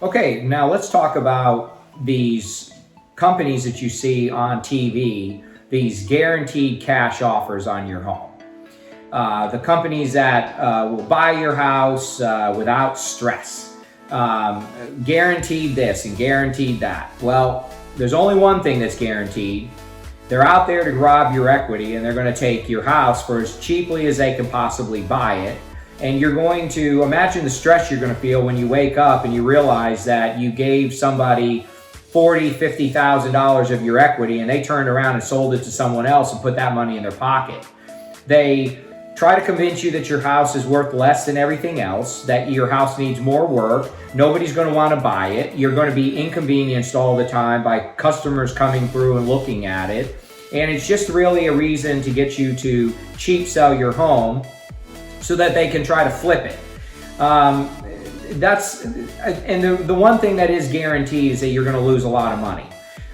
Okay, now let's talk about these companies that you see on TV, these guaranteed cash offers on your home. The companies that will buy your house without stress. Guaranteed this and guaranteed that. Well, there's only one thing that's guaranteed. They're out there to rob your equity, and they're going to take your house for as cheaply as they can possibly buy it. And you're going to imagine the stress you're going to feel when you wake up and you realize that you gave somebody $40,000, $50,000 of your equity, and they turned around and sold it to someone else and put that money in their pocket. They try to convince you that your house is worth less than everything else, that your house needs more work. Nobody's going to want to buy it. You're going to be inconvenienced all the time by customers coming through and looking at it. And it's just really a reason to get you to cheap sell your home so that they can try to flip it. The one thing that is guaranteed is that you're going to lose a lot of money.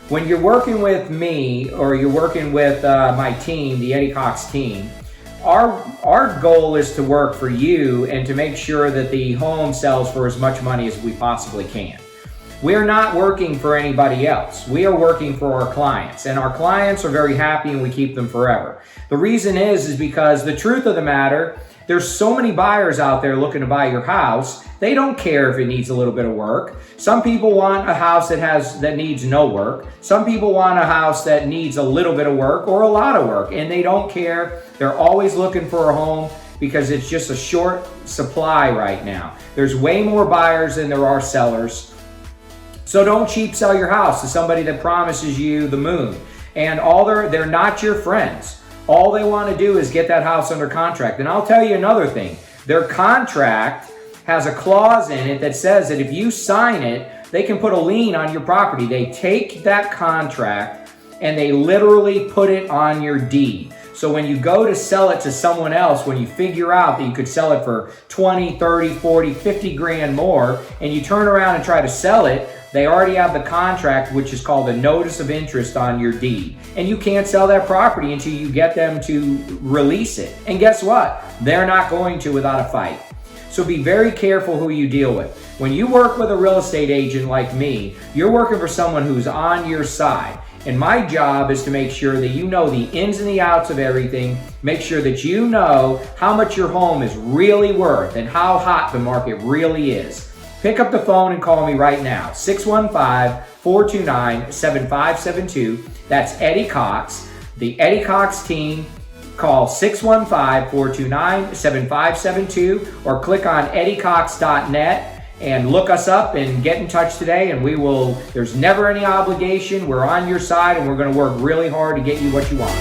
When you're working with me or you're working with my team, the Eddie Cox team, our goal is to work for you and to make sure that the home sells for as much money as we possibly can. We're not working for anybody else. We are working for our clients, and our clients are very happy and we keep them forever. The reason is because the truth of the matter, there's so many buyers out there looking to buy your house. They don't care if it needs a little bit of work. Some people want a house that needs no work. Some people want a house that needs a little bit of work or a lot of work, and they don't care. They're always looking for a home because it's just a short supply right now. There's way more buyers than there are sellers. So don't cheap sell your house to somebody that promises you the moon. And they're not your friends. All they want to do is get that house under contract. And I'll tell you another thing. Their contract has a clause in it that says that if you sign it, they can put a lien on your property. They take that contract and they literally put it on your deed. So when you go to sell it to someone else, when you figure out that you could sell it for 20, 30, 40, 50 grand more, and you turn around and try to sell it, they already have the contract, which is called a notice of interest on your deed. And you can't sell that property until you get them to release it. And guess what? They're not going to without a fight. So be very careful who you deal with. When you work with a real estate agent like me, you're working for someone who's on your side. And my job is to make sure that you know the ins and the outs of everything, make sure that you know how much your home is really worth and how hot the market really is. Pick up the phone and call me right now, 615-429-7572. That's Eddie Cox, the Eddie Cox team. Call 615-429-7572 or click on eddiecox.net and look us up and get in touch today, and there's never any obligation. We're on your side and we're going to work really hard to get you what you want.